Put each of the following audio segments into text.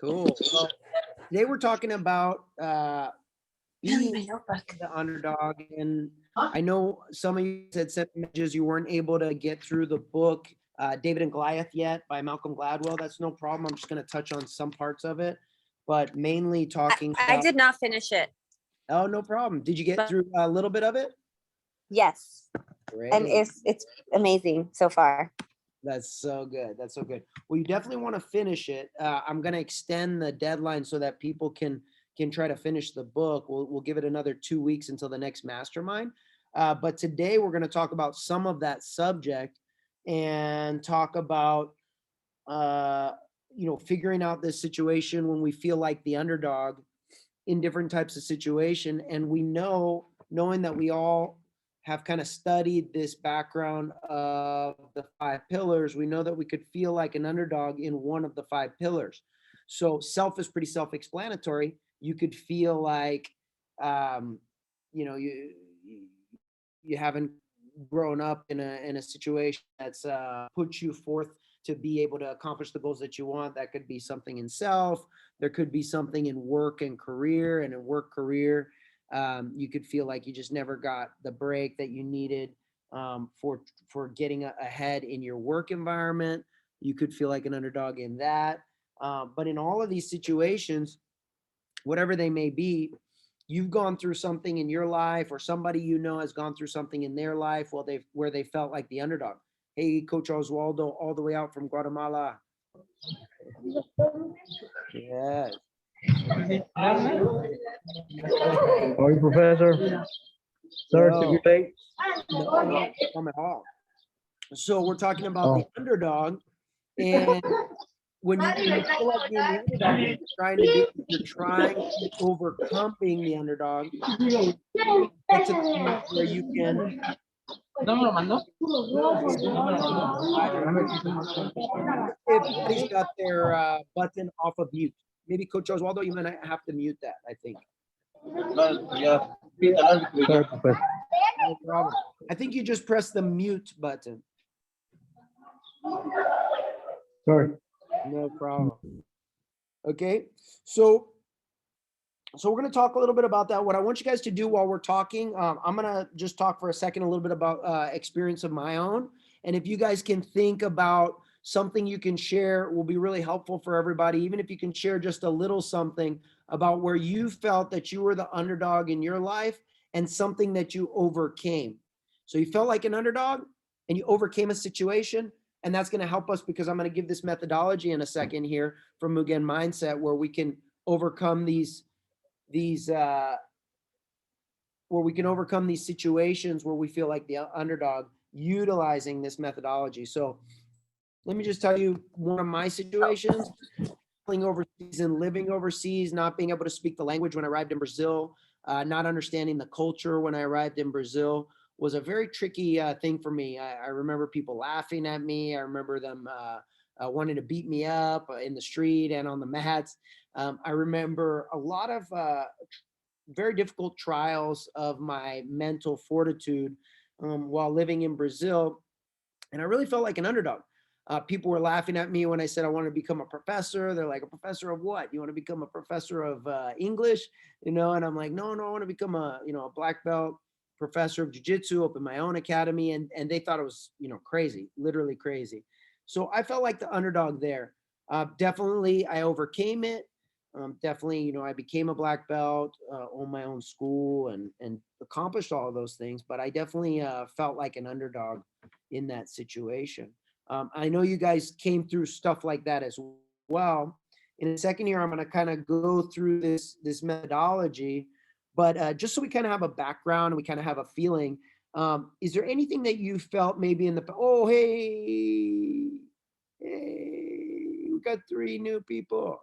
Cool. Well, today we're talking about being the underdog, and I know some of you had sent messages you weren't able to get through the book David and Goliath yet by Malcolm Gladwell. That's no problem. I'm just going to touch on some parts of it, but mainly talking I did not finish it. Oh, no problem. Did you get through a little bit of it? Yes. Great. And it's amazing so far. That's so good. That's so good. Well, you definitely want to finish it. I'm going to extend the deadline so that people can try to finish the book. We'll give it another 2 weeks until the next mastermind. But today we're going to talk about some of that subject and talk about figuring out this situation when we feel like the underdog in different types of situation. And we knowing that we all have kind of studied this background of the 5 pillars, we know that we could feel like an underdog in one of the 5 pillars. So self is pretty self-explanatory. You could feel like, you haven't grown up in a situation that's put you forth to be able to accomplish the goals that you want. That could be something in self. There could be something in work and career. And in work career, you could feel like you just never got the break that you needed for getting ahead in your work environment. You could feel like an underdog in that. But in all of these situations, whatever they may be, you've gone through something in your life, or somebody you know has gone through something in their life where they felt like the underdog. Hey, Coach Oswaldo, all the way out from Guatemala. Yes. How are you, Professor? Sorry to be late. No problem at all. So we're talking about the underdog, and when you feel like being the underdog, you're trying to overcome being the underdog. Get to the point where you can. Everybody's got their button off of mute. Maybe Coach Oswaldo, you're gonna have to mute that, I think. No problem. I think you just press the mute button. Sorry. No problem. Okay, so we're going to talk a little bit about that. What I want you guys to do while we're talking, I'm going to just talk for a second a little bit about experience of my own. And if you guys can think about something you can share, will be really helpful for everybody. Even if you can share just a little something about where you felt that you were the underdog in your life and something that you overcame. So you felt like an underdog and you overcame a situation. And that's going to help us, because I'm going to give this methodology in a second here from Mugen Mindset, where we can overcome these situations where we feel like the underdog, utilizing this methodology. So let me just tell you one of my situations: overseas and living overseas, not being able to speak the language when I arrived in Brazil, not understanding the culture when I arrived in Brazil, was a very tricky thing for me. I remember people laughing at me. I remember them wanting to beat me up in the street and on the mats. I remember a lot of very difficult trials of my mental fortitude while living in Brazil. And I really felt like an underdog. People were laughing at me when I said I wanted to become a professor. They're like, a professor of what? You want to become a professor of English? And I'm like, no, I want to become a black belt professor of jiu-jitsu, open my own academy. And they thought it was, crazy, literally crazy. So I felt like the underdog there. Definitely I overcame it. Definitely, I became a black belt, owned my own school, and accomplished all of those things. But I definitely felt like an underdog in that situation. I know you guys came through stuff like that as well. In the second year, I'm going to kind of go through this methodology, but just so we kind of have a background and we kind of have a feeling. Is there anything that you felt maybe in the, oh, hey, we got 3 new people.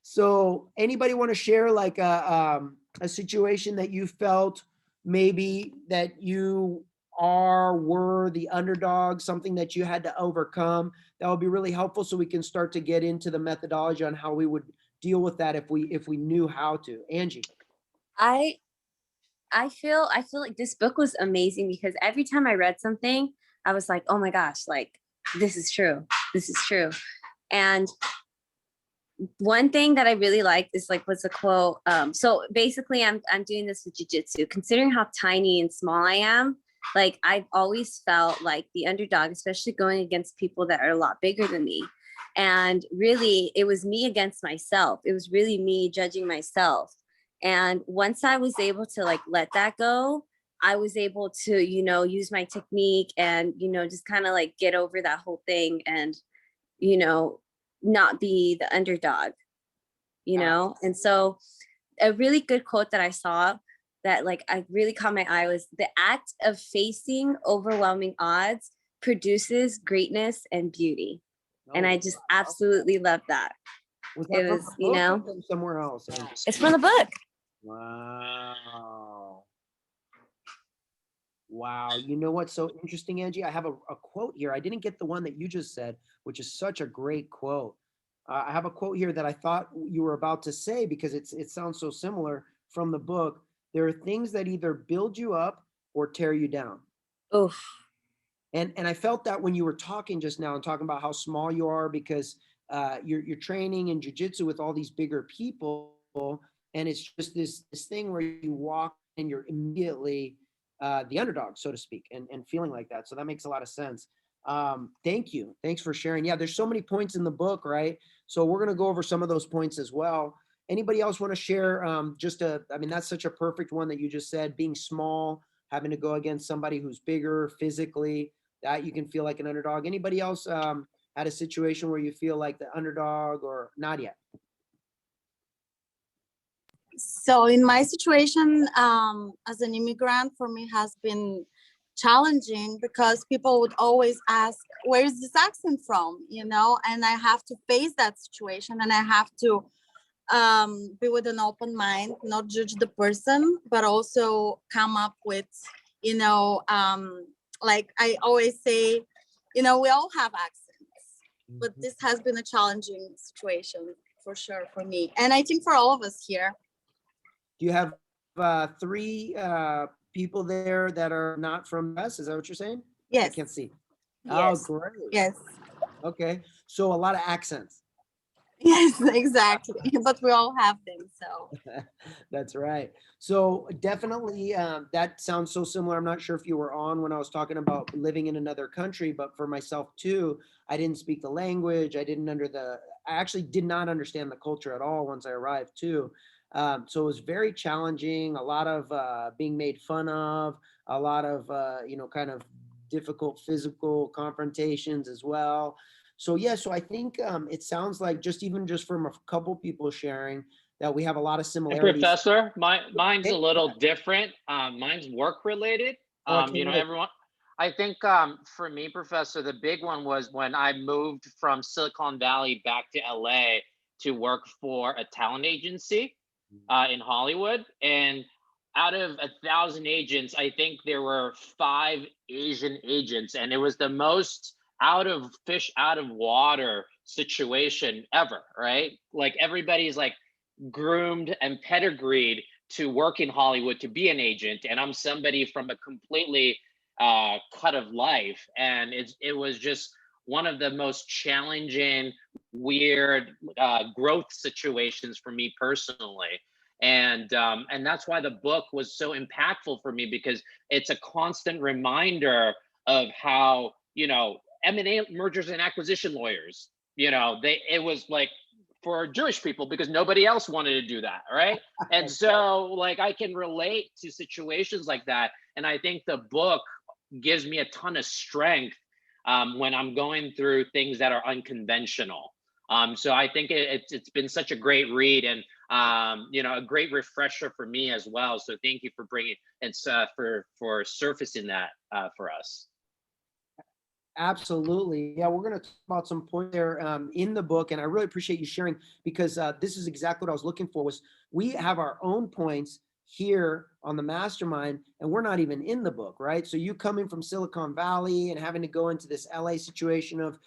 So anybody want to share like a situation that you felt maybe that you were the underdog, something that you had to overcome? That would be really helpful, so we can start to get into the methodology on how we would deal with that if we knew how to. Angie. I feel like this book was amazing, because every time I read something, I was like, oh my gosh, like this is true. And one thing that I really liked is like was a quote. So basically I'm doing this with jujitsu. Considering how tiny and small I am, like I've always felt like the underdog, especially going against people that are a lot bigger than me. And really it was me against myself. It was really me judging myself. And once I was able to like let that go, I was able to, you know, use my technique and, you know, just kind of like get over that whole thing and, you know, not be the underdog, you know? And so a really good quote that I saw that like I really caught my eye was the act of facing overwhelming odds produces greatness and beauty. And I just absolutely love that. Was It that from was, the you book or know, from somewhere else? it's from the book. Wow. Wow. You know what's so interesting, Angie? I have a quote here. I didn't get the one that you just said, which is such a great quote. I have a quote here that I thought you were about to say because it sounds so similar from the book. There are things that either build you up or tear you down. Oof. And I felt that when you were talking just now and talking about how small you are because you're training in jujitsu with all these bigger people, and it's just this thing where you walk and you're immediately the underdog, so to speak, and feeling like that. So that makes a lot of sense. Thank you. Thanks for sharing. Yeah, there's so many points in the book, right? So we're gonna go over some of those points as well. Anybody else want to share? I mean, that's such a perfect one that you just said. Being small, having to go against somebody who's bigger physically, that you can feel like an underdog. Anybody else had a situation where you feel like the underdog or not yet? So in my situation, as an immigrant, for me has been challenging because people would always ask, where is this accent from? You know, and I have to face that situation and I have to be with an open mind, not judge the person, but also come up with, you know, like I always say, you know, we all have accents, but this has been a challenging situation for sure for me. And I think for all of us here. Do you have three people there that are not from us? Is that what you're saying? Yes. I can't see. Yes. Oh, great. Yes. Okay. So a lot of accents. Yes, exactly. But we all have them. So That's right. So definitely that sounds so similar. I'm not sure if you were on when I was talking about living in another country, but for myself too, I didn't speak the language. I actually did not understand the culture at all once I arrived too. So it was very challenging, a lot of being made fun of, a lot of, kind of difficult physical confrontations as well. So yeah, so I think it sounds like just from a couple people sharing that we have a lot of And similarities. Professor, mine's a little Yeah. different. Mine's work related. Oh, I can't wait. Everyone. I think for me, Professor, the big one was when I moved from Silicon Valley back to LA to work for a talent agency in Hollywood, and out of 1,000 agents, I think there were 5 Asian agents, and it was the most out of fish out of water situation ever, right? Like everybody's like groomed and pedigreed to work in Hollywood to be an agent, and I'm somebody from a completely cut of life, and it was just one of the most challenging, weird growth situations for me personally. And that's why the book was so impactful for me, because it's a constant reminder of how, M&A, mergers and acquisition lawyers, it was like for Jewish people because nobody else wanted to do that, right? And so like I can relate to situations like that, and I think the book gives me a ton of strength when I'm going through things that are unconventional. So I think it's been such a great read, and a great refresher for me as well. So thank you for bringing and for surfacing that for us. Absolutely. Yeah, we're going to talk about some points there in the book. And I really appreciate you sharing because this is exactly what I was looking for was we have our own points here on the mastermind and we're not even in the book, right? So you coming from Silicon Valley and having to go into this LA situation of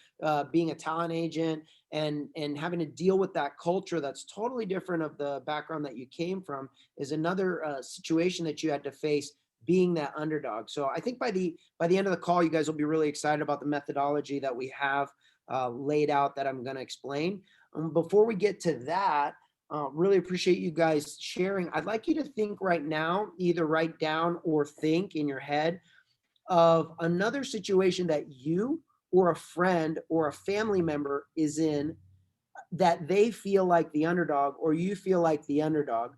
being a talent agent and having to deal with that culture that's totally different of the background that you came from is another situation that you had to face being that underdog. So I think by the end of the call, you guys will be really excited about the methodology that we have laid out that I'm going to explain. Before we get to that, really appreciate you guys sharing. I'd like you to think right now, either write down or think in your head of another situation that you or a friend or a family member is in that they feel like the underdog or you feel like the underdog.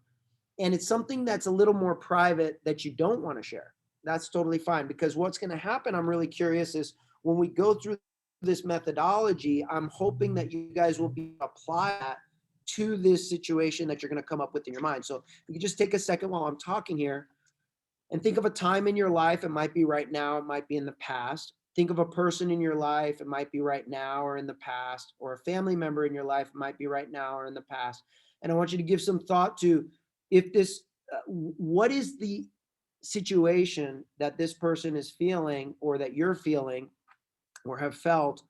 And it's something that's a little more private that you don't want to share. That's totally fine, because what's going to happen, I'm really curious, is when we go through this methodology, I'm hoping that you guys will be apply that to this situation that you're going to come up with in your mind. So you can just take a second while I'm talking here and think of a time in your life. It might be right now, it might be in the past. Think of a person in your life. It might be right now or in the past, or a family member in your life. It might be right now or in the past. And I want you to give some thought to if this, what is the situation that this person is feeling or that you're feeling or have felt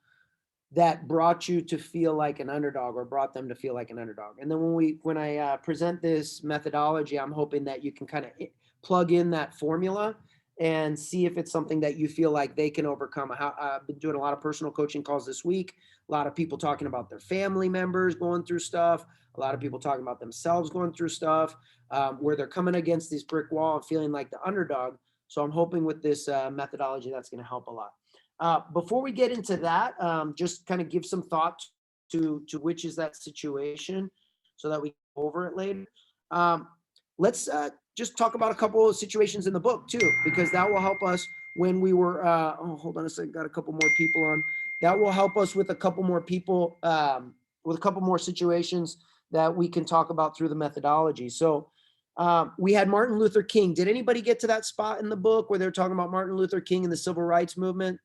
that brought you to feel like an underdog or brought them to feel like an underdog. And then when I present this methodology, I'm hoping that you can kind of plug in that formula and see if it's something that you feel like they can overcome. I've been doing a lot of personal coaching calls this week. A lot of people talking about their family members going through stuff. A lot of people talking about themselves going through stuff where they're coming against this brick wall and feeling like the underdog. So I'm hoping with this methodology, that's going to help a lot. Before we get into that, just kind of give some thought to which is that situation so that we go over it later. Let's just talk about a couple of situations in the book too, because that will help us when we were, hold on a second, got a couple more people on. That will help us with a couple more people, with a couple more situations that we can talk about through the methodology. So we had Martin Luther King. Did anybody get to that spot in the book where they're talking about Martin Luther King and the civil rights movement?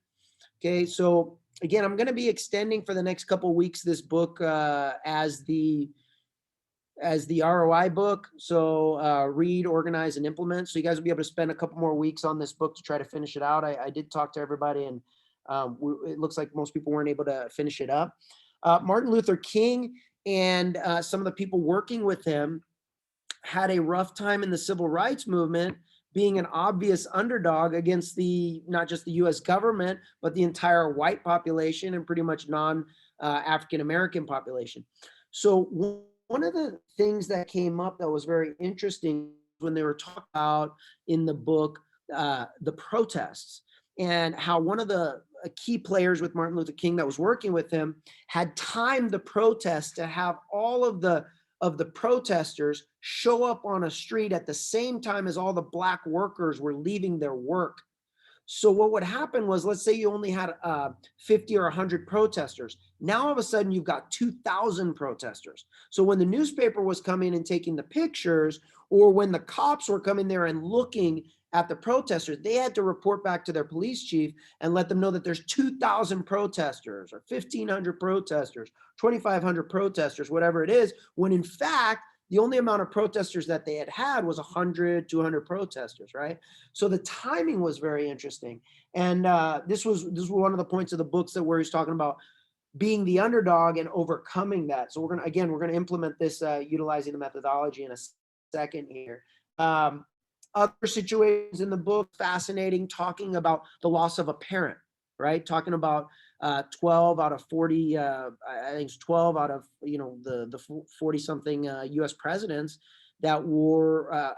Okay, so again, I'm going to be extending for the next couple of weeks this book as the ROI book. So read, organize, and implement. So you guys will be able to spend a couple more weeks on this book to try to finish it out. I did talk to everybody, and it looks like most people weren't able to finish it up. Martin Luther King and some of the people working with him had a rough time in the civil rights movement, being an obvious underdog against not just the US government, but the entire white population and pretty much non-African American population. So one of the things that came up that was very interesting when they were talking about in the book, the protests, and how one of the key players with Martin Luther King that was working with him had timed the protest to have all of the protesters show up on a street at the same time as all the black workers were leaving their work. So what would happen was, let's say you only had 50 or 100 protesters. Now all of a sudden you've got 2,000 protesters. So when the newspaper was coming and taking the pictures, or when the cops were coming there and looking at the protesters, they had to report back to their police chief and let them know that there's 2,000 protesters or 1,500 protesters, 2,500 protesters, whatever it is, when in fact, the only amount of protesters that they had was 100, 200 protesters, right? So the timing was very interesting. And this was one of the points of the books where he's talking about being the underdog and overcoming that. So we're going to implement this utilizing the methodology in a second here. Other situations in the book, fascinating, talking about the loss of a parent, right? Talking about 12 out of 40, I think it's 12 out of, the 40 something US presidents that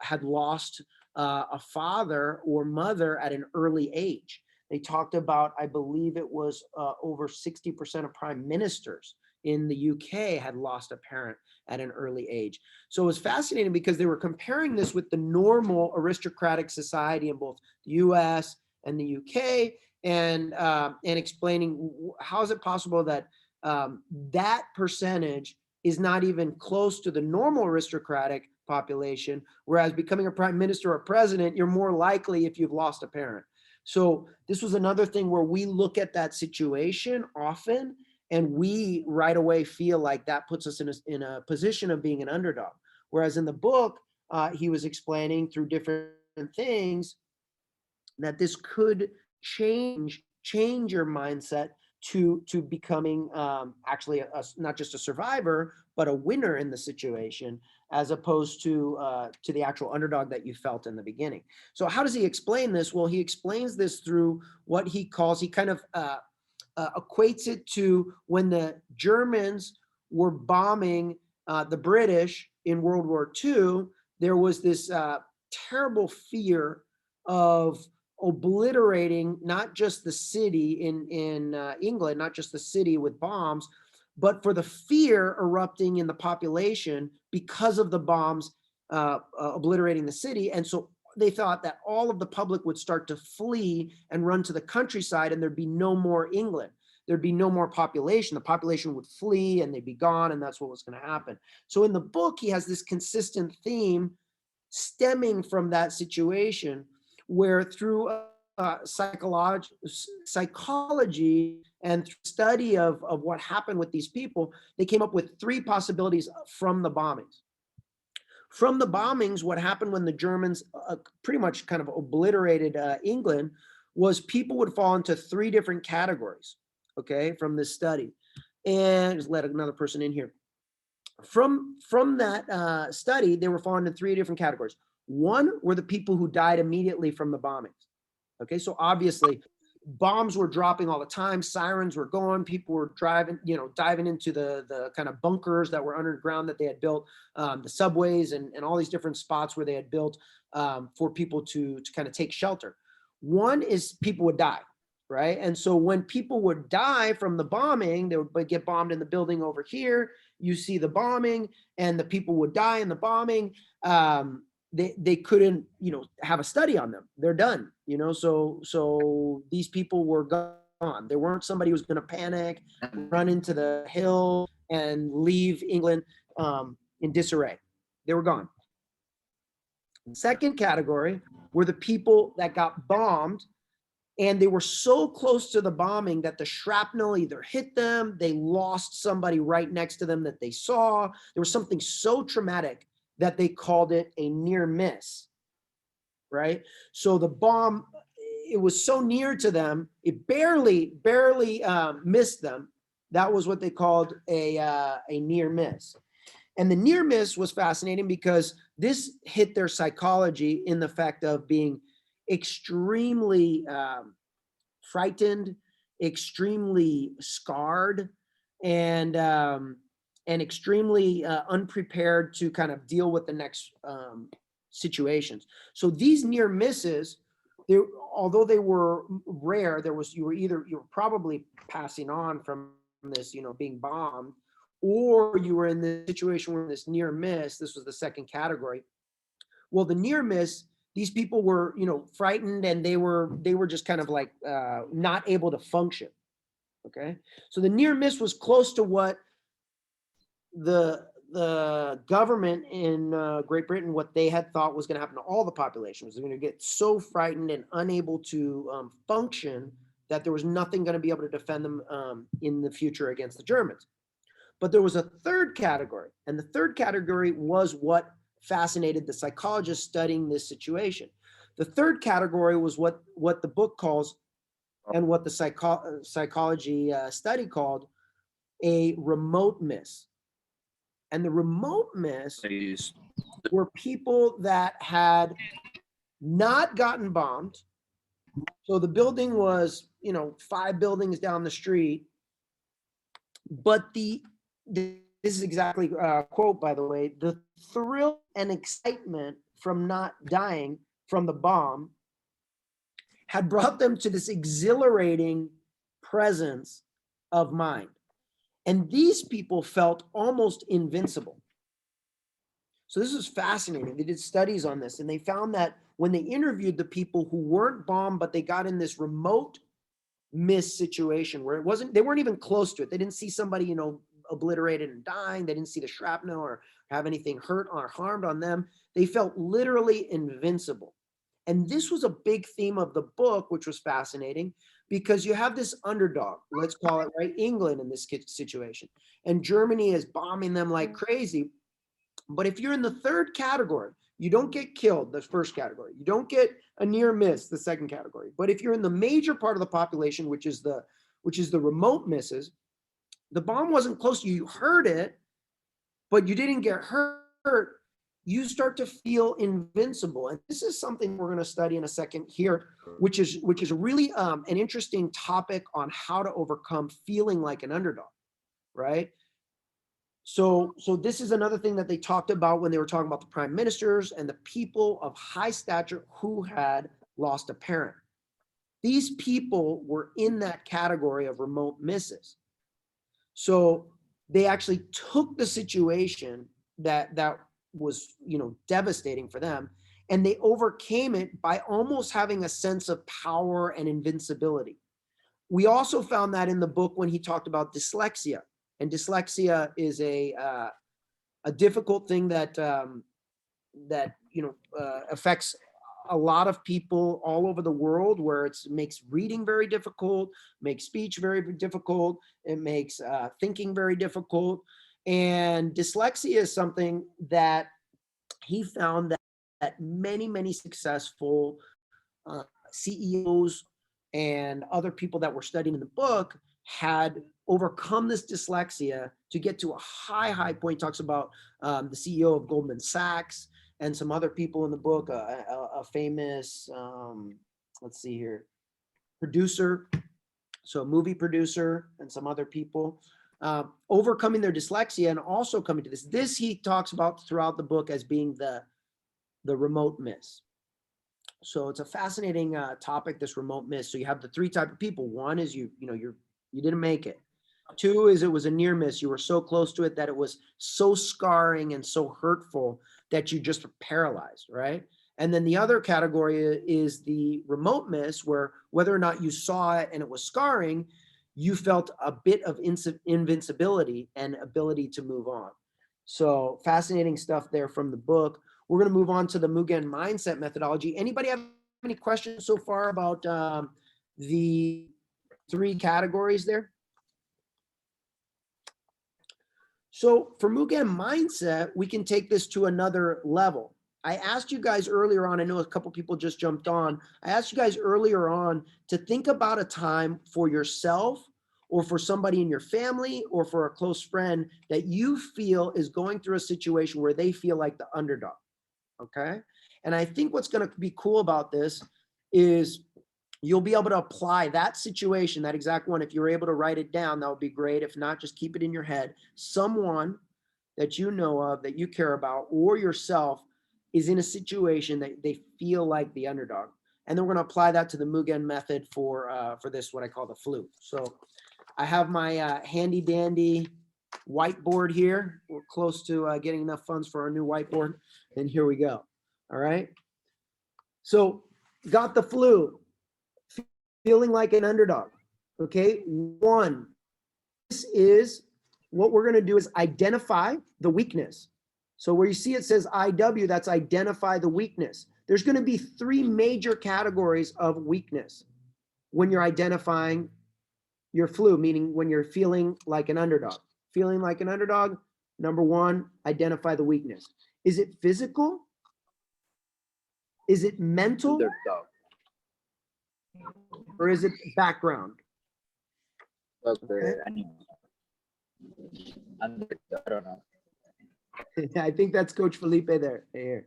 had lost a father or mother at an early age. They talked about, I believe it was over 60% of prime ministers in the UK had lost a parent at an early age. So it was fascinating because they were comparing this with the normal aristocratic society in both the US and the UK, and explaining how is it possible that that percentage is not even close to the normal aristocratic population, whereas becoming a prime minister or president, you're more likely if you've lost a parent. So this was another thing where we look at that situation often, and we right away feel like that puts us in a position of being an underdog. Whereas in the book, he was explaining through different things that this could change your mindset to becoming actually not just a survivor, but a winner in the situation, as opposed to the actual underdog that you felt in the beginning. So how does he explain this? Well, he explains this through what he calls, he kind of equates it to when the Germans were bombing the British in World War II. There was this terrible fear of obliterating not just the city in England, not just the city with bombs, but for the fear erupting in the population because of the bombs obliterating the city. And so they thought that all of the public would start to flee and run to the countryside, and there'd be no more England. There'd be no more population. The population would flee and they'd be gone, and that's what was going to happen. So in the book, he has this consistent theme stemming from that situation where through psychology and study of what happened with these people, they came up with 3 possibilities from the bombings. From the bombings, what happened when the Germans pretty much kind of obliterated England was people would fall into 3 different categories, okay, from this study. And just let another person in here. From that study, they were falling into 3 different categories. One were the people who died immediately from the bombings. Okay, so obviously bombs were dropping all the time, sirens were going, people were driving, diving into the kind of bunkers that were underground that they had built, the subways and all these different spots where they had built for people to kind of take shelter. One is people would die, right? And so when people would die from the bombing, they would get bombed in the building over here. You see the bombing, and the people would die in the bombing. They couldn't, have a study on them. They're done, so these people were gone. There weren't somebody who was going to panic, run into the hill and leave England in disarray. They were gone. The second category were the people that got bombed, and they were so close to the bombing that the shrapnel either hit them, they lost somebody right next to them that they saw. There was something so traumatic that they called it a near miss, right? So the bomb, it was so near to them, it barely missed them. That was what they called a near miss. And the near miss was fascinating because this hit their psychology in the fact of being extremely frightened, extremely scarred, and extremely unprepared to kind of deal with the next situations. So these near misses, although they were rare, you were probably passing on from this, being bombed, or you were in this situation where this near miss, this was the second category. Well, the near miss, these people were, frightened, and they were just kind of like not able to function. Okay, so the near miss was close to what the government in Great Britain, what they had thought was going to happen to all the population, was they're going to get so frightened and unable to function that there was nothing going to be able to defend them in the future against the Germans. But there was a third category, and the third category was what fascinated the psychologists studying this situation. The third category was what the book calls, and what the psychology study called, a remote miss. And the remote miss were people that had not gotten bombed. So the building was, 5 buildings down the street. But this is exactly a quote, by the way, the thrill and excitement from not dying from the bomb had brought them to this exhilarating presence of mind. And these people felt almost invincible. So this was fascinating. They did studies on this, and they found that when they interviewed the people who weren't bombed, but they got in this remote miss situation where they weren't even close to it. They didn't see somebody, obliterated and dying. They didn't see the shrapnel or have anything hurt or harmed on them. They felt literally invincible. And this was a big theme of the book, which was fascinating, because you have this underdog, let's call it, right, England in this situation, and Germany is bombing them like crazy. But if you're in the third category, you don't get killed, the first category. You don't get a near miss, the second category. But if you're in the major part of the population, which is the remote misses, the bomb wasn't close to you. You heard it, but you didn't get hurt. you start to feel invincible. And this is something we're going to study in a second here, which is really an interesting topic on how to overcome feeling like an underdog, right? So this is another thing that they talked about when they were talking about the prime ministers and the people of high stature who had lost a parent. These people were in that category of remote misses. So they actually took the situation that was, devastating for them, and they overcame it by almost having a sense of power and invincibility. We also found that in the book when he talked about dyslexia, and dyslexia is a difficult thing that affects a lot of people all over the world, where it makes reading very difficult, makes speech very difficult, it makes thinking very difficult. And dyslexia is something that he found that many successful CEOs and other people that were studying in the book had overcome this dyslexia to get to a high point. Talks about the CEO of Goldman Sachs and some other people in the book, a famous, let's see here, producer, so a movie producer, and some other people, overcoming their dyslexia and also coming to this. This he talks about throughout the book as being the remote miss. So it's a fascinating topic, this remote miss. So you have the three type of people. One is you didn't make it. Two is it was a near miss. You were so close to it that it was so scarring and so hurtful that you just were paralyzed, right? And then the other category is the remote miss, where whether or not you saw it and it was scarring, you felt a bit of invincibility and ability to move on. So fascinating stuff there from the book. We're going to move on to the Mugen mindset methodology. Anybody have any questions so far about the three categories there? So for Mugen mindset, we can take this to another level. I asked you guys earlier on, I know a couple people just jumped on. I asked you guys earlier on to think about a time for yourself or for somebody in your family or for a close friend that you feel is going through a situation where they feel like the underdog. Okay. And I think what's going to be cool about this is you'll be able to apply that situation, that exact one. If you're able to write it down, that would be great. If not, just keep it in your head. Someone that you know of, that you care about, or yourself is in a situation that they feel like the underdog. And then we're going to apply that to the Mugen method for this, what I call the flu. So I have my handy dandy whiteboard here. We're close to getting enough funds for our new whiteboard. And here we go. All right. So got the flu, feeling like an underdog. Okay. One, this is what we're going to do is identify the weakness. So where you see it says IW, that's identify the weakness. There's going to be three major categories of weakness when you're identifying your flu, meaning when you're feeling like an underdog. Feeling like an underdog, number one, identify the weakness. Is it physical? Is it mental? Underdog. Or is it background? Other animal. Underdog, I don't know. I think that's Coach Felipe there. Here.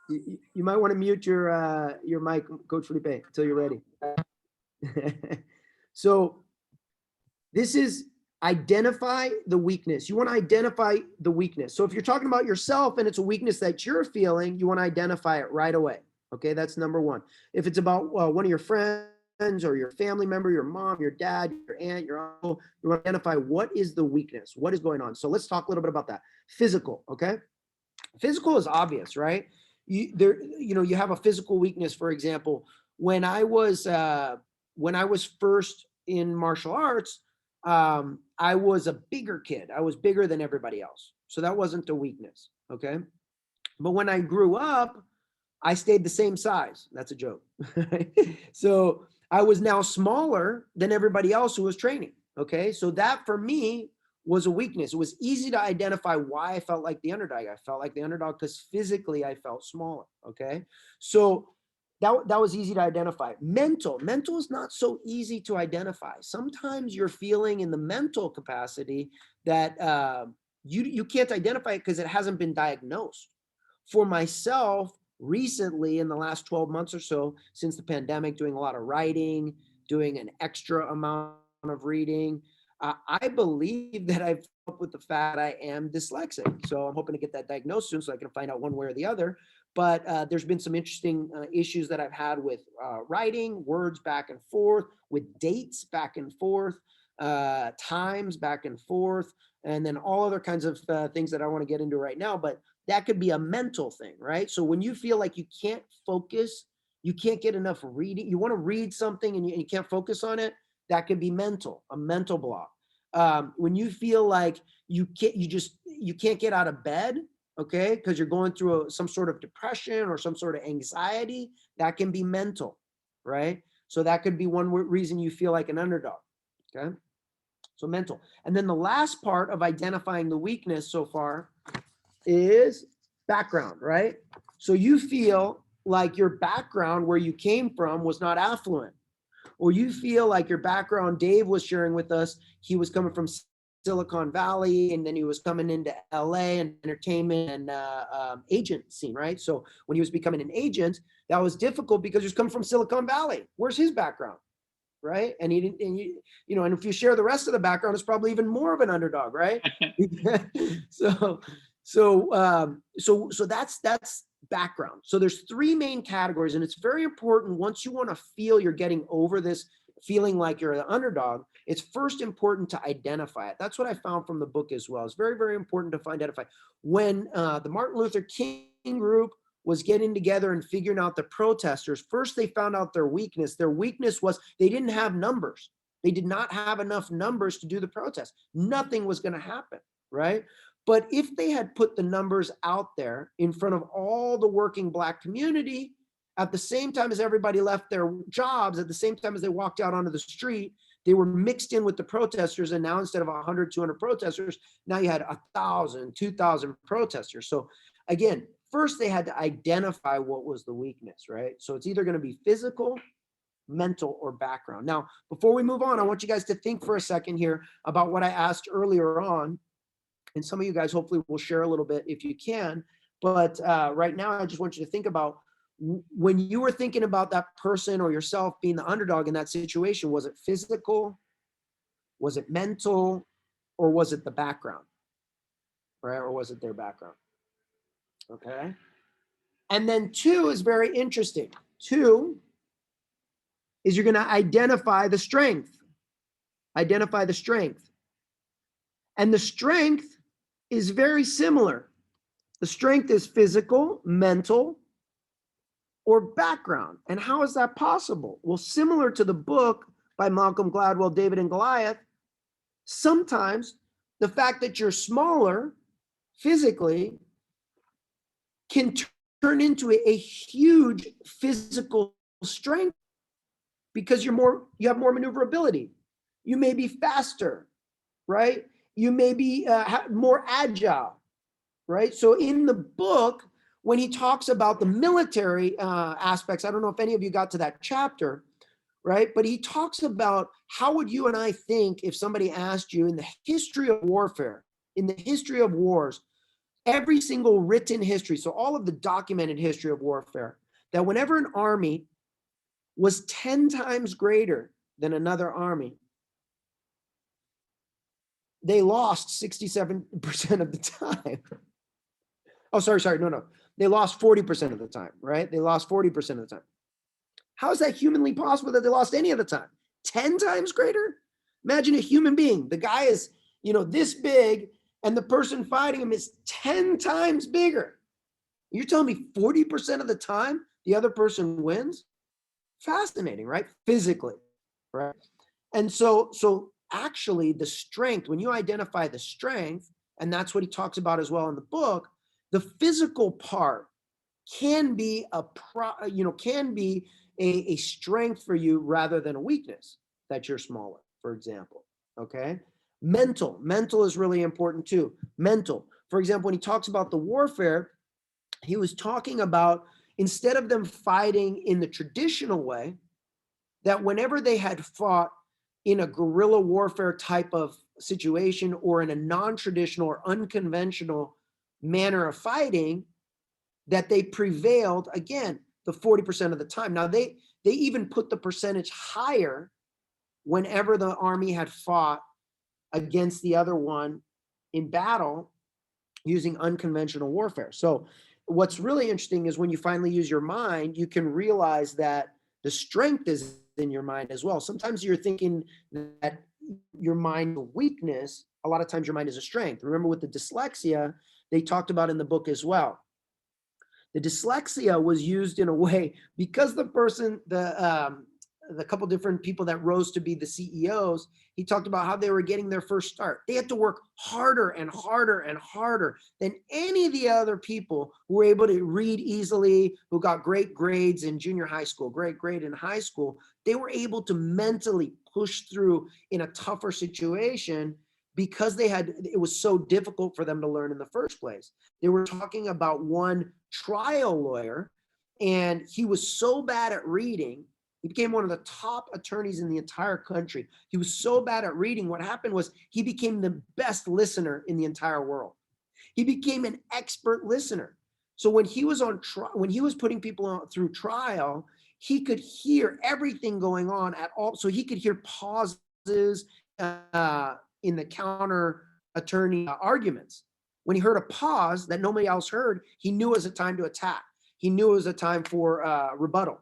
You might want to mute your mic, Coach Felipe, until you're ready. So this is identify the weakness. You want to identify the weakness. So if you're talking about yourself and it's a weakness that you're feeling, you want to identify it right away. Okay, that's number one. If it's about one of your friends or your family member, your mom, your dad, your aunt, your uncle, you want to identify what is the weakness, what is going on. So let's talk a little bit about that. Physical, okay? Physical is obvious, right? You have a physical weakness. For example, when I was first in martial arts, I was a bigger kid. I was bigger than everybody else. So that wasn't a weakness, okay? But when I grew up, I stayed the same size. That's a joke. So I was now smaller than everybody else who was training, okay? So that for me was a weakness. It was easy to identify why I felt like the underdog. I felt like the underdog because physically I felt smaller, okay? So that was easy to identify. Mental is not so easy to identify. Sometimes you're feeling in the mental capacity that you can't identify it because it hasn't been diagnosed. For myself, recently in the last 12 months or so, since the pandemic, doing a lot of writing, doing an extra amount of reading, I believe that I've come up with the fact that I am dyslexic. So I'm hoping to get that diagnosed soon so I can find out one way or the other. But there's been some interesting issues that I've had with writing, words back and forth, with dates back and forth, times back and forth, and then all other kinds of things that I want to get into right now. But that could be a mental thing, right? So when you feel like you can't focus, you can't get enough reading, you want to read something and you can't focus on it, that could be mental, a mental block. When you feel like you can't get out of bed, okay, because you're going through some sort of depression or some sort of anxiety, that can be mental, right? So that could be one reason you feel like an underdog, okay? So mental. And then the last part of identifying the weakness so far is background, right? So you feel like your background, where you came from, was not affluent, or you feel like your background, Dave was sharing with us, he was coming from Silicon Valley and then he was coming into LA and entertainment and agent scene, right? So when he was becoming an agent, that was difficult because he was coming from Silicon Valley. Where's his background? Right? And he didn't, and and if you share the rest of the background, it's probably even more of an underdog, right? So that's background. So there's three main categories, and it's very important once you want to feel you're getting over this feeling like you're the underdog, it's first important to identify it. That's what I found from the book as well. It's very, very important to identify. When the Martin Luther King group was getting together and figuring out the protesters, first they found out their weakness. Their weakness was they didn't have numbers. They did not have enough numbers to do the protest. Nothing was going to happen, right? But if they had put the numbers out there in front of all the working Black community, at the same time as everybody left their jobs, at the same time as they walked out onto the street, they were mixed in with the protesters. And now instead of 100, 200 protesters, now you had 1,000, 2,000 protesters. So again, first they had to identify what was the weakness, right? So it's either going to be physical, mental, or background. Now, before we move on, I want you guys to think for a second here about what I asked earlier on. And some of you guys hopefully will share a little bit if you can. But right now, I just want you to think about when you were thinking about that person or yourself being the underdog in that situation, was it physical? Was it mental? Or was it the background? Right? Or was it their background? Okay. And then 2 is very interesting. 2 is you're going to identify the strength. Identify the strength. And the strength is very similar. The strength is physical, mental, or background. And how is that possible? Well, similar to the book by Malcolm Gladwell, David and Goliath, sometimes the fact that you're smaller physically can turn into a huge physical strength because you have more maneuverability. You may be faster, right? You may be more agile, right? So in the book, when he talks about the military aspects, I don't know if any of you got to that chapter, right? But he talks about how would you and I think if somebody asked you in the history of warfare, in the history of wars, every single written history, so all of the documented history of warfare, that whenever an army was 10 times greater than another army, they lost 67% of the time. Oh, sorry. No. They lost 40% of the time, right? They lost 40% of the time. How is that humanly possible that they lost any of the time? 10 times greater? Imagine a human being. The guy is, this big, and the person fighting him is 10 times bigger. You're telling me 40% of the time the other person wins? Fascinating, right? Physically, right? And so actually the strength, when you identify the strength, and that's what he talks about as well in the book, the physical part can be a strength for you rather than a weakness that you're smaller, for example. Okay. Mental is really important too. Mental, for example, when he talks about the warfare, he was talking about instead of them fighting in the traditional way, that whenever they had fought in a guerrilla warfare type of situation or in a non-traditional or unconventional manner of fighting, that they prevailed again the 40% of the time. Now they even put the percentage higher whenever the army had fought against the other one in battle using unconventional warfare. So what's really interesting is when you finally use your mind, you can realize that the strength is in your mind as well. Sometimes you're thinking that your mind is a weakness. A lot of times your mind is a strength. Remember with the dyslexia, they talked about in the book as well. The dyslexia was used in a way because the person, the couple different people that rose to be the CEOs, he talked about how they were getting their first start. They had to work harder and harder and harder than any of the other people who were able to read easily, who got great grades in junior high school, great grade in high school. They were able to mentally push through in a tougher situation because it was so difficult for them to learn in the first place. They were talking about one trial lawyer, and he was so bad at reading. He became one of the top attorneys in the entire country. He was so bad at reading. What happened was he became the best listener in the entire world. He became an expert listener. So when he was on trial, when he was putting people through trial, he could hear everything going on at all. So he could hear pauses in the counter attorney arguments. When he heard a pause that nobody else heard, he knew it was a time to attack. He knew it was a time for rebuttal.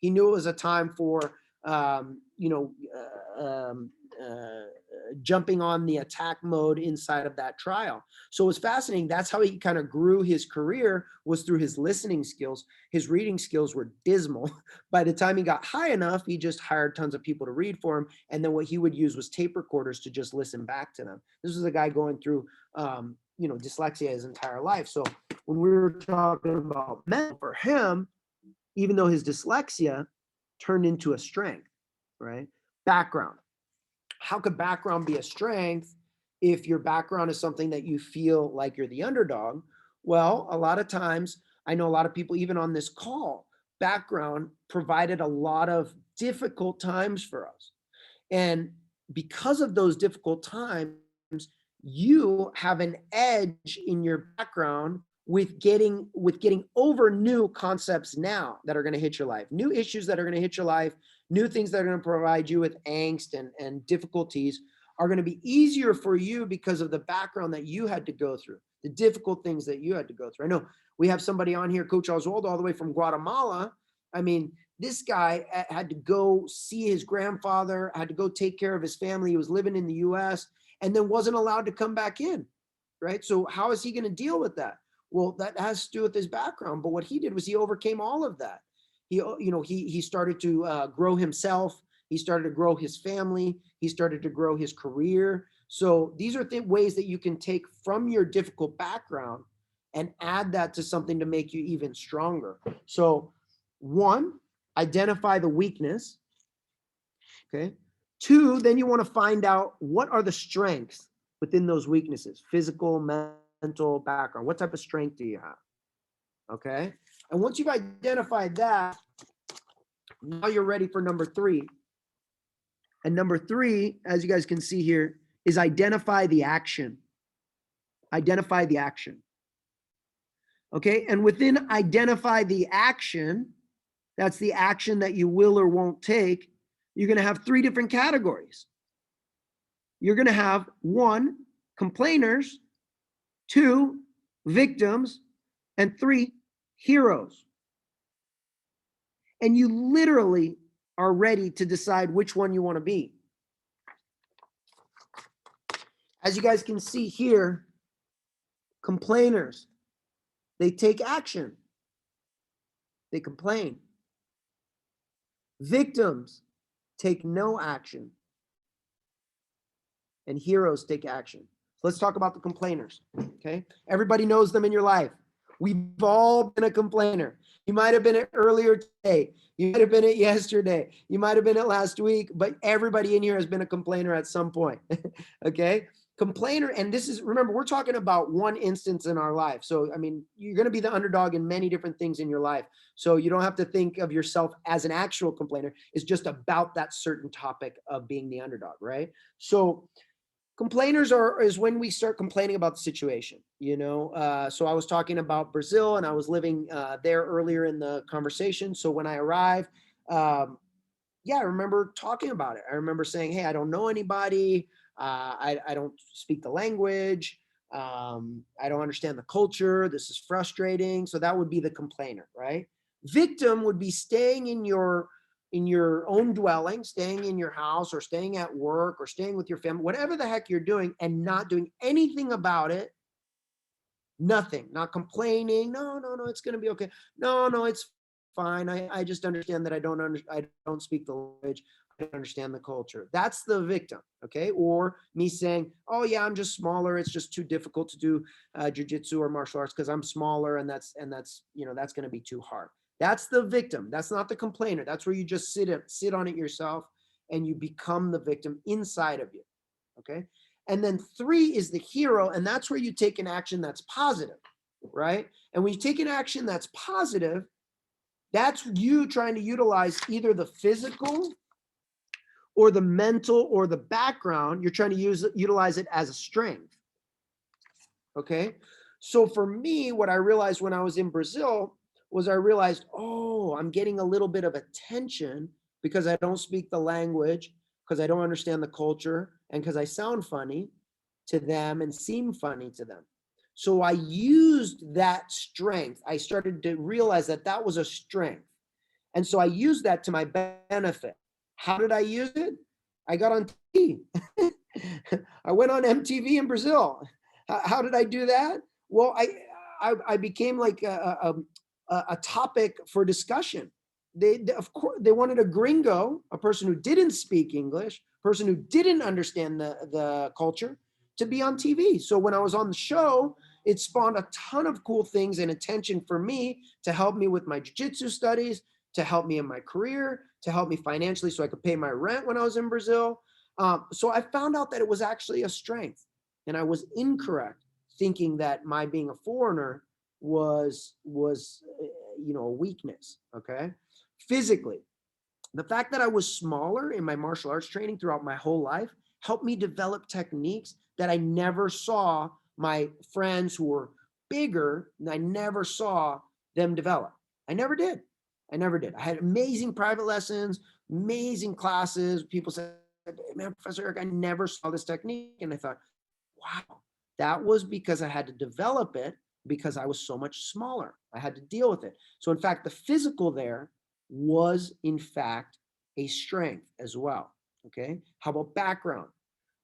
He knew it was a time for, jumping on the attack mode inside of that trial. So it was fascinating. That's how he kind of grew his career, was through his listening skills. His reading skills were dismal. By the time he got high enough, he just hired tons of people to read for him. And then what he would use was tape recorders to just listen back to them. This was a guy going through, dyslexia his entire life. So when we were talking about mental, for him, even though his dyslexia turned into a strength, right? Background. How could background be a strength if your background is something that you feel like you're the underdog? Well, a lot of times, I know a lot of people, even on this call, background provided a lot of difficult times for us. And because of those difficult times, you have an edge in your background with getting over new concepts now that are going to hit your life, new issues that are going to hit your life, new things that are going to provide you with angst and difficulties are going to be easier for you because of the background that you had to go through, the difficult things that you had to go through. I know we have somebody on here, Coach Oswaldo, all the way from Guatemala. I mean, this guy had to go see his grandfather, had to go take care of his family. He was living in the US and then wasn't allowed to come back in, right? So how is he going to deal with that? Well, that has to do with his background. But what he did was he overcame all of that. He started to grow himself. He started to grow his family. He started to grow his career. So these are ways that you can take from your difficult background and add that to something to make you even stronger. So 1, identify the weakness. Okay. 2, then you want to find out what are the strengths within those weaknesses, physical, mental, background. What type of strength do you have? Okay. And once you've identified that, now you're ready for number 3. And number 3, as you guys can see here, is identify the action. Identify the action. Okay. And within identify the action, that's the action that you will or won't take. You're going to have 3 different categories. You're going to have 1, complainers, 2, victims, and 3, heroes. And you literally are ready to decide which one you want to be. As you guys can see here, complainers, they take action. They complain. Victims take no action. And heroes take action. So let's talk about the complainers, okay? Everybody knows them in your life. We've all been a complainer. You might have been it earlier today. You might have been it yesterday. You might have been it last week, but everybody in here has been a complainer at some point, okay? complainer, and this is, remember, we're talking about one instance in our life. So, I mean, you're going to be the underdog in many different things in your life. So you don't have to think of yourself as an actual complainer. It's just about that certain topic of being the underdog, right? So complainers is when we start complaining about the situation, you know? So I was talking about Brazil, and I was living there earlier in the conversation. So when I arrived, yeah, I remember talking about it. I remember saying, hey, I don't know anybody. I don't speak the language. I don't understand the culture. This is frustrating. So that would be the complainer, right? Victim would be staying in your own dwelling, staying in your house, or staying at work, or staying with your family, whatever the heck you're doing, and not doing anything about it. Nothing, not complaining. No, it's going to be okay. No, it's fine. I just understand that I don't speak the language. I don't understand the culture. That's the victim, okay? Or me saying, oh yeah, I'm just smaller. It's just too difficult to do jujitsu or martial arts because I'm smaller, and that's you know, that's going to be too hard. That's the victim. That's not the complainer. That's where you just sit on it yourself, and you become the victim inside of you, okay? And then 3 is the hero, and that's where you take an action that's positive, right? And when you take an action that's positive, that's you trying to utilize either the physical or the mental or the background. You're trying to utilize it as a strength, okay? So for me, what I realized when I was in Brazil was I realized, oh, I'm getting a little bit of attention because I don't speak the language, because I don't understand the culture, and because I sound funny to them and seem funny to them. So I used that strength. I started to realize that that was a strength. And so I used that to my benefit. How did I use it? I got on TV. I went on MTV in Brazil. How did I do that? Well, I became like a topic for discussion. They of course they wanted a gringo, a person who didn't speak English, person who didn't understand the culture, to be on TV. So when I was on the show, it spawned a ton of cool things and attention for me to help me with my jiu-jitsu studies, to help me in my career, to help me financially so I could pay my rent when I was in Brazil. So I found out that it was actually a strength, and I was incorrect thinking that my being a foreigner was you know, a weakness, okay? Physically, the fact that I was smaller in my martial arts training throughout my whole life helped me develop techniques that I never saw my friends who were bigger, and I never saw them develop. I never did. I had amazing private lessons, amazing classes. People said, man, Professor Eric, I never saw this technique. And I thought, wow, that was because I had to develop it because I was so much smaller. I had to deal with it. So in fact, the physical there was in fact a strength as well. Okay. How about background?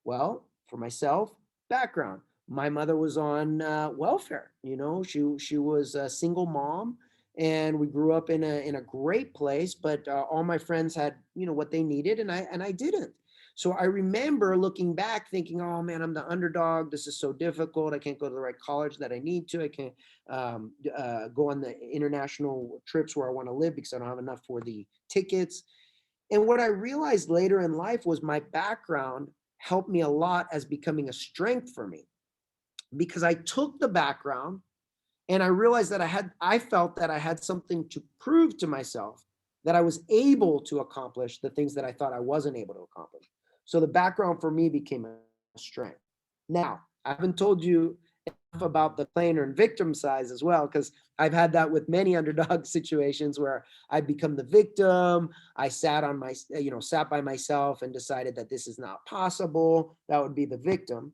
Well, for myself, background. My mother was on welfare. You know, she was a single mom, and we grew up in a great place. But all my friends had, you know, what they needed, and I didn't. So I remember looking back, thinking, "Oh man, I'm the underdog. This is so difficult. I can't go to the right college that I need to. I can't go on the international trips where I want to live because I don't have enough for the tickets." And what I realized later in life was my background helped me a lot as becoming a strength for me, because I took the background and I realized that I felt that I had something to prove to myself, that I was able to accomplish the things that I thought I wasn't able to accomplish. So the background for me became a strength. Now, I haven't told you enough about the plainer and victim size as well, because I've had that with many underdog situations where I become the victim. I sat by myself and decided that this is not possible. That would be the victim.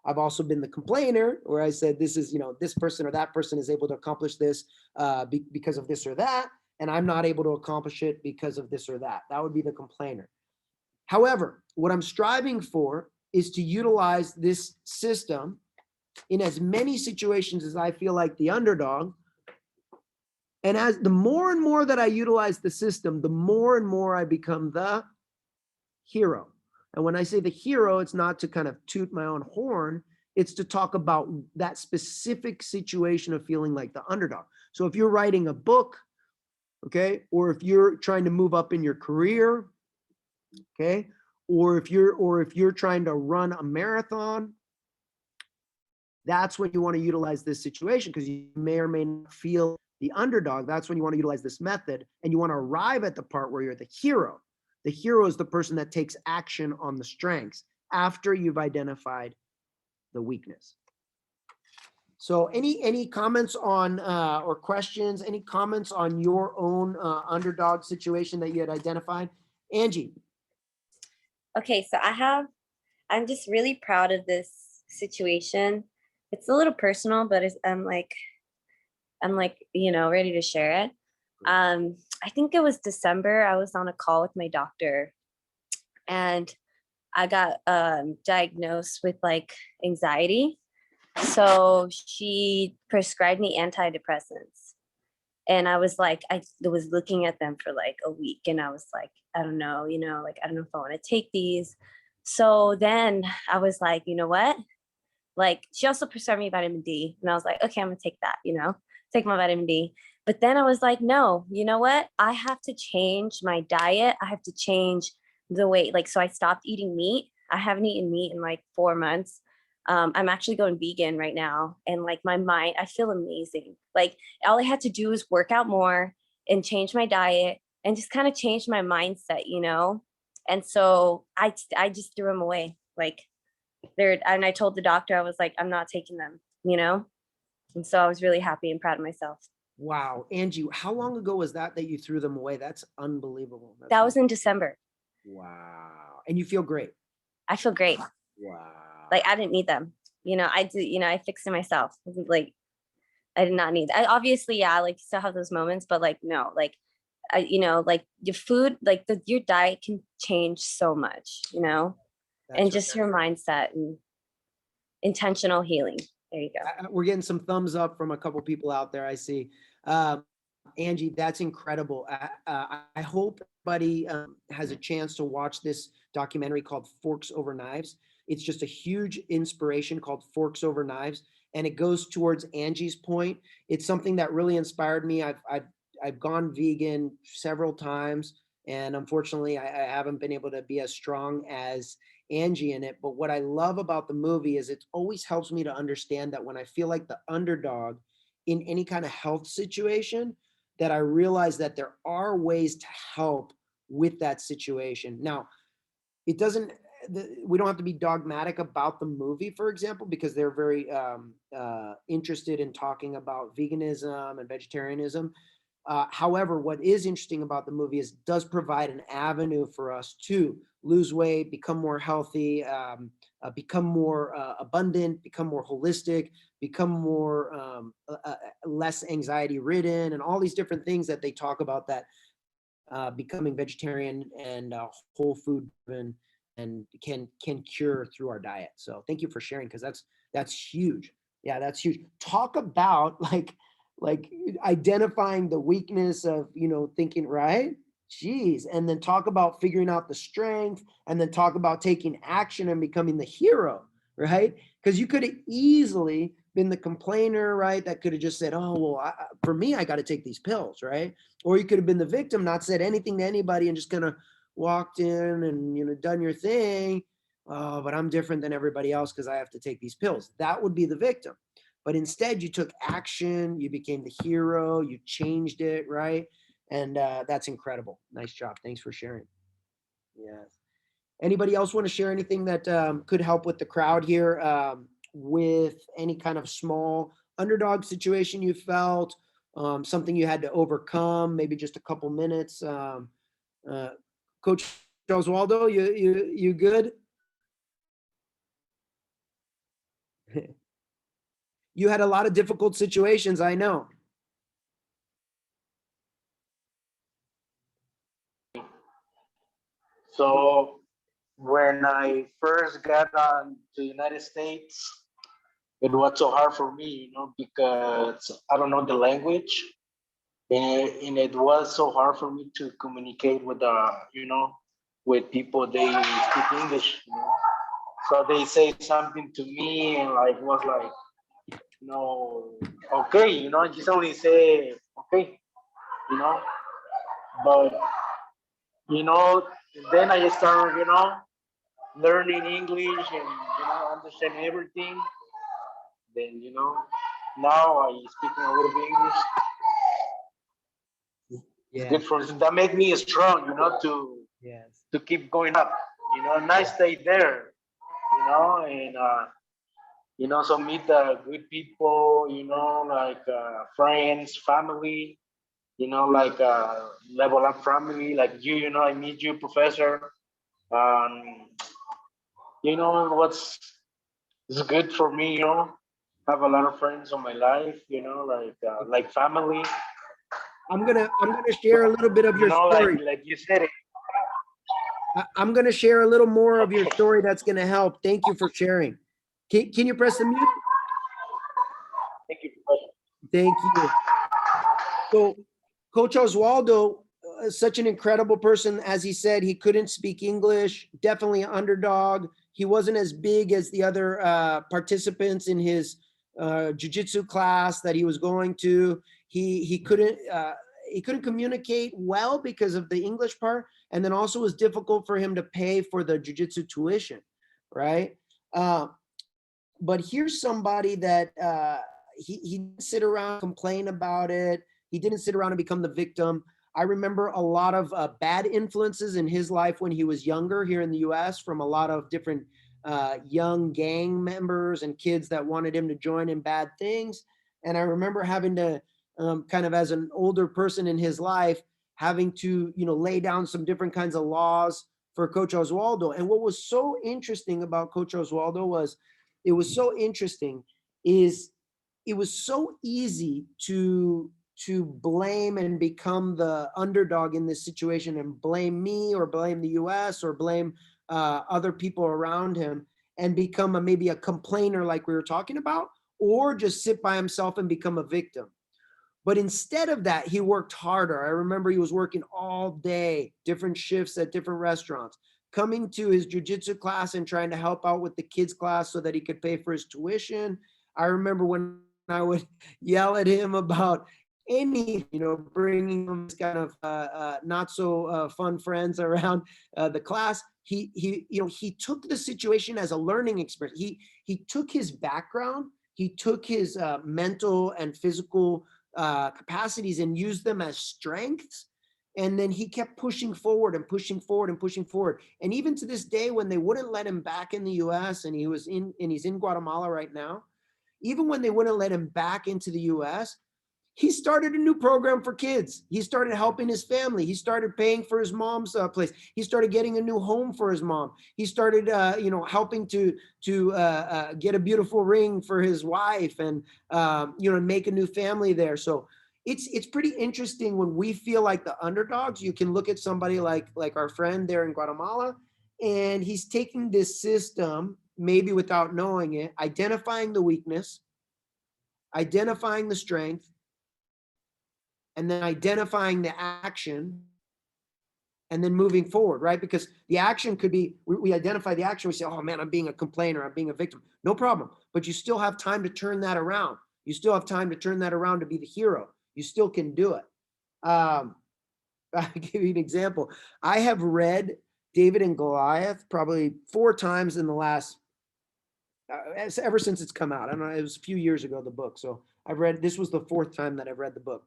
I've also been the complainer, where I said, this is, you know, this person or that person is able to accomplish this because of this or that, and I'm not able to accomplish it because of this or that. That would be the complainer. However, what I'm striving for is to utilize this system in as many situations as I feel like the underdog. And as the more and more that I utilize the system, the more and more I become the hero. And when I say the hero, it's not to kind of toot my own horn. It's to talk about that specific situation of feeling like the underdog. So if you're writing a book, okay, or if you're trying to move up in your career, okay, or if you're trying to run a marathon, That's when you want to utilize this situation, because you may or may not feel the underdog. That's when you want to utilize this method, and you want to arrive at the part where you're the hero. The hero is the person that takes action on the strengths after you've identified the weakness. So any comments on or questions, any comments on your own underdog situation that you had identified? Angie. Okay, so I'm just really proud of this situation. It's a little personal, but I'm like, ready to share it. I think it was December. I was on a call with my doctor, and I got diagnosed with like anxiety. So she prescribed me antidepressants. And I was like, I was looking at them for like a week, and I was like, I don't know, like, I don't know if I want to take these. So then I was like, you know what? Like, she also prescribed me vitamin D. And I was like, okay, I'm gonna take that, take my vitamin D. But then I was like, no, you know what? I have to change my diet. I have to change the way, like, so I stopped eating meat. I haven't eaten meat in like 4 months. I'm actually going vegan right now. And like my mind, I feel amazing. Like, all I had to do was work out more and change my diet and just kind of change my mindset, And so I just threw them away. Like, and I told the doctor, I was like, I'm not taking them, And so I was really happy and proud of myself. Wow. Angie, how long ago was that you threw them away? That's unbelievable. That was in December. Wow. And you feel great. I feel great. Wow. Like, I didn't need them. I fixed it myself. Like, I did not need. I obviously, yeah, like, still have those moments, but like, no, like, like your food, like your diet can change so much, That's and just your mindset and intentional healing. There you go. We're getting some thumbs up from a couple people out there. I see. Angie, that's incredible. I hope everybody has a chance to watch this documentary called Forks Over Knives. It's just a huge inspiration called Forks Over Knives. And it goes towards Angie's point. It's something that really inspired me. I've gone vegan several times, and unfortunately I haven't been able to be as strong as Angie in it. But what I love about the movie is it always helps me to understand that when I feel like the underdog in any kind of health situation, that I realize that there are ways to help with that situation. Now, we don't have to be dogmatic about the movie, for example, because they're very interested in talking about veganism and vegetarianism. However, what is interesting about the movie is it does provide an avenue for us to lose weight, become more healthy, become more abundant, become more holistic, become more less anxiety ridden, and all these different things that they talk about that becoming vegetarian and whole food driven and can cure through our diet. So thank you for sharing, because that's huge. Yeah, that's huge. Talk about like identifying the weakness of, thinking, right? Jeez. And then talk about figuring out the strength, and then talk about taking action and becoming the hero, right? Because you could have easily been the complainer, right? That could have just said, oh, well, for me, I got to take these pills, right? Or you could have been the victim, not said anything to anybody, and just kind of walked in and, done your thing. Oh, but I'm different than everybody else because I have to take these pills. That would be the victim. But instead, you took action, you became the hero, you changed it, right? And that's incredible. Nice job. Thanks for sharing. Yes. Anybody else want to share anything that could help with the crowd here with any kind of small underdog situation you felt, something you had to overcome, maybe just a couple minutes? Coach Oswaldo, you good? You had a lot of difficult situations, I know. So when I first got on to the United States, it was so hard for me, because I don't know the language, and it was so hard for me to communicate with with people they speak English. So they say something to me, and like was like, okay, just only say okay, you know, but then I started, learning English and understand everything. Then, now I speaking a little bit English. It's Yeah. good for that make me strong, Yes. to keep going up, and I stay there, and so meet good people, like friends, family, like level up family, like you, I meet you, professor. Um, what's is good for me, have a lot of friends on my life, like family, I'm gonna share a little bit of your story. like you said it. I'm gonna share a little more of your Okay. story that's gonna help. Thank you for sharing. Can you press the mute? Thank you, professor. Thank you. So, Coach Oswaldo, such an incredible person. As he said, he couldn't speak English, definitely an underdog. He wasn't as big as the other participants in his jiu-jitsu class that he was going to. He couldn't communicate well because of the English part, and then also it was difficult for him to pay for the jiu-jitsu tuition, right? But here's somebody that he didn't sit around and complain about it. He didn't sit around and become the victim. I remember a lot of bad influences in his life when he was younger here in the US from a lot of different young gang members and kids that wanted him to join in bad things. And I remember having to kind of as an older person in his life, having to, lay down some different kinds of laws for Coach Oswaldo. And what was so interesting about Coach Oswaldo was, it was so interesting is it was so easy to blame and become the underdog in this situation and blame me or blame the US or blame other people around him and become maybe a complainer like we were talking about, or just sit by himself and become a victim. But instead of that, he worked harder. I remember he was working all day, different shifts at different restaurants, coming to his jiu-jitsu class and trying to help out with the kids class so that he could pay for his tuition. I remember when I would yell at him about any, bringing him this kind of not so fun friends around the class. He took the situation as a learning experience. He took his background, he took his mental and physical capacities and used them as strengths. And then he kept pushing forward and pushing forward and pushing forward. And even to this day, when they wouldn't let him back in the US and he's in Guatemala right now, even when they wouldn't let him back into the US, he started a new program for kids. He started helping his family. He started paying for his mom's place. He started getting a new home for his mom. He started, helping to get a beautiful ring for his wife and, make a new family there. So it's pretty interesting when we feel like the underdogs. You can look at somebody like our friend there in Guatemala, and he's taking this system, maybe without knowing it, identifying the weakness, identifying the strength, and then identifying the action and then moving forward, right? Because the action could be, we identify the action, we say, oh man, I'm being a complainer, I'm being a victim. No problem. But you still have time to turn that around. You still have time to turn that around to be the hero. You still can do it. I'll give you an example. I have read David and Goliath probably 4 times in the last, ever since it's come out. I don't know, it was a few years ago, the book. So this was the 4th time that I've read the book.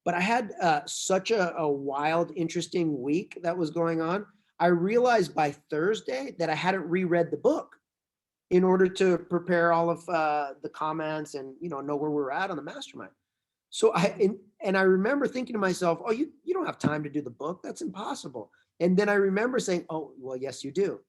But I had such a wild, interesting week that was going on. I realized by Thursday that I hadn't reread the book in order to prepare all of the comments and know where we're at on the mastermind. So I remember thinking to myself, oh, you don't have time to do the book. That's impossible. And then I remember saying, oh, well, yes, you do.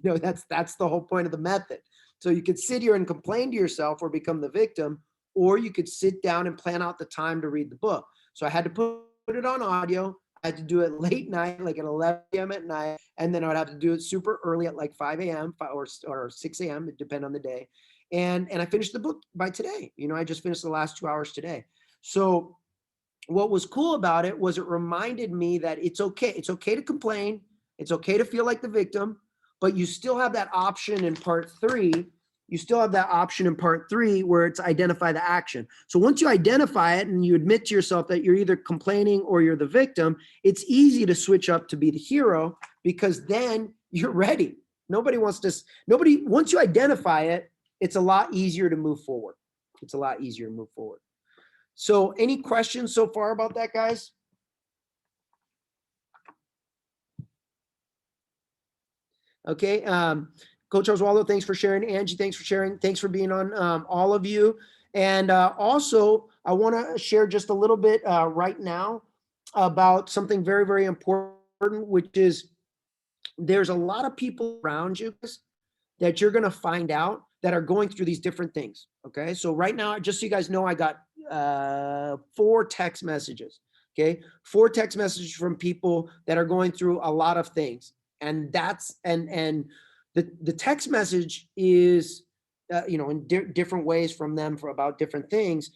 That's the whole point of the method. So you could sit here and complain to yourself or become the victim, or you could sit down and plan out the time to read the book. So I had to put it on audio. I had to do it late night, like at 11 p.m. at night. And then I would have to do it super early at like 5 a.m. or 6 a.m. It depends on the day. And I finished the book by today. I just finished the last 2 hours today. So what was cool about it was it reminded me that it's okay. It's okay to complain. It's okay to feel like the victim, but you still have that option in part 3. You still have that option in part 3 where it's identify the action. So once you identify it and you admit to yourself that you're either complaining or you're the victim, it's easy to switch up to be the hero because then you're ready. Once you identify it, it's a lot easier to move forward. It's a lot easier to move forward. So any questions so far about that, guys? Okay. Coach Oswaldo, thanks for sharing. Angie, thanks for sharing. Thanks for being on, all of you. And also, I want to share just a little bit right now about something very, very important, which is there's a lot of people around you that you're going to find out that are going through these different things. Okay. So right now, just so you guys know, I got 4 text messages. Okay. 4 text messages from people that are going through a lot of things. And that's, and the text message is, in different ways from them for about different things.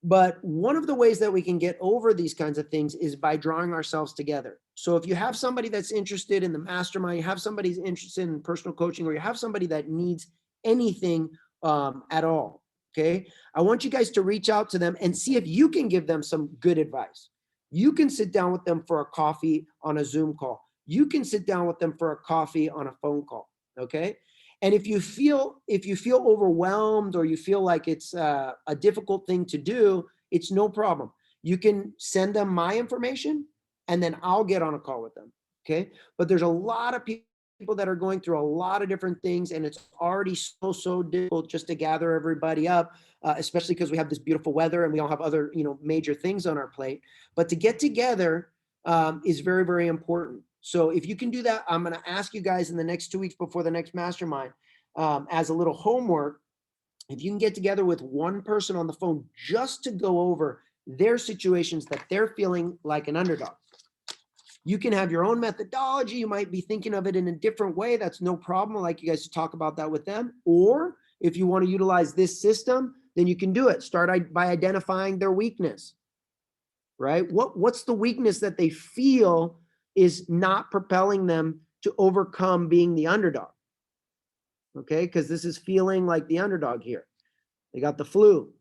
But one of the ways that we can get over these kinds of things is by drawing ourselves together. So if you have somebody that's interested in the mastermind, you have somebody who's interested in personal coaching, or you have somebody that needs anything at all, okay? I want you guys to reach out to them and see if you can give them some good advice. You can sit down with them for a coffee on a Zoom call. You can sit down with them for a coffee on a phone call, okay? And if you feel overwhelmed, or you feel like it's a difficult thing to do, it's no problem. You can send them my information and then I'll get on a call with them. Okay. But there's a lot of people that are going through a lot of different things, and it's already so difficult just to gather everybody up, especially because we have this beautiful weather and we all have other, major things on our plate. But to get together is very, very important. So if you can do that, I'm going to ask you guys in the next 2 weeks before the next mastermind, as a little homework, if you can get together with one person on the phone just to go over their situations that they're feeling like an underdog. You can have your own methodology. You might be thinking of it in a different way. That's no problem. I'd like you guys to talk about that with them. Or if you want to utilize this system, then you can do it. Start by identifying their weakness, right? What's the weakness that they feel is not propelling them to overcome being the underdog? Okay, because this is feeling like the underdog here. They got the flu.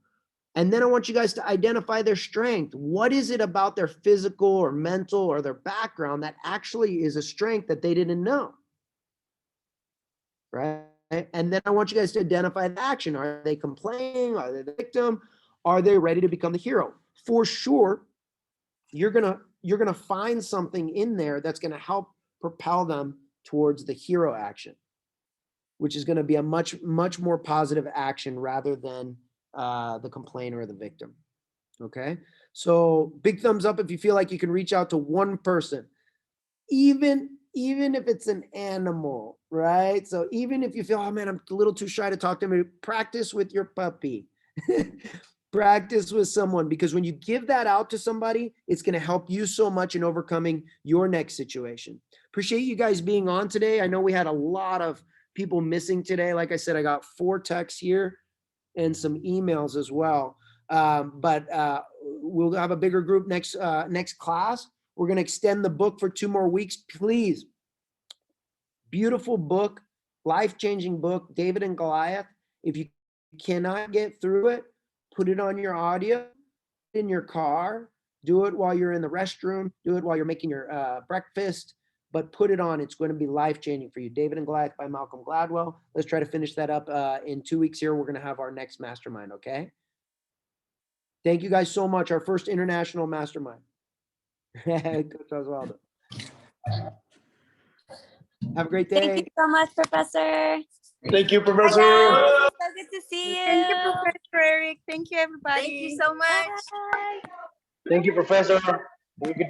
And then I want you guys to identify their strength. What is it about their physical or mental or their background that actually is a strength that they didn't know? Right? And then I want you guys to identify the action. Are they complaining? Are they the victim? Are they ready to become the hero? For sure, you're gonna find something in there that's gonna help propel them towards the hero action, which is going to be a much more positive action rather than the complainer or the victim. Okay. So big thumbs up if you feel like you can reach out to one person, even if it's an animal, right? So even if you feel, oh man, I'm a little too shy to talk to him, practice with your puppy. Practice with someone, because when you give that out to somebody, it's going to help you so much in overcoming your next situation. Appreciate you guys being on today. I know we had a lot of people missing today. Like I said, I got 4 texts here and some emails as well. But we'll have a bigger group next class. We're going to extend the book for 2 more weeks. Please. Beautiful book, life-changing book, David and Goliath. If you cannot get through it, put it on your audio in your car, do it while you're in the restroom, do it while you're making your breakfast, but put it on. It's going to be life-changing for you. David and Goliath by Malcolm Gladwell. Let's try to finish that up in 2 weeks here. We're going to have our next mastermind, okay? Thank you guys so much. Our first international mastermind. Coach Oswaldo. Have a great day. Thank you so much, Professor. Thank you, Professor. So good to see you. Thank you, Professor Eric. Thank you, everybody. Thank you so much. Thank you, Professor.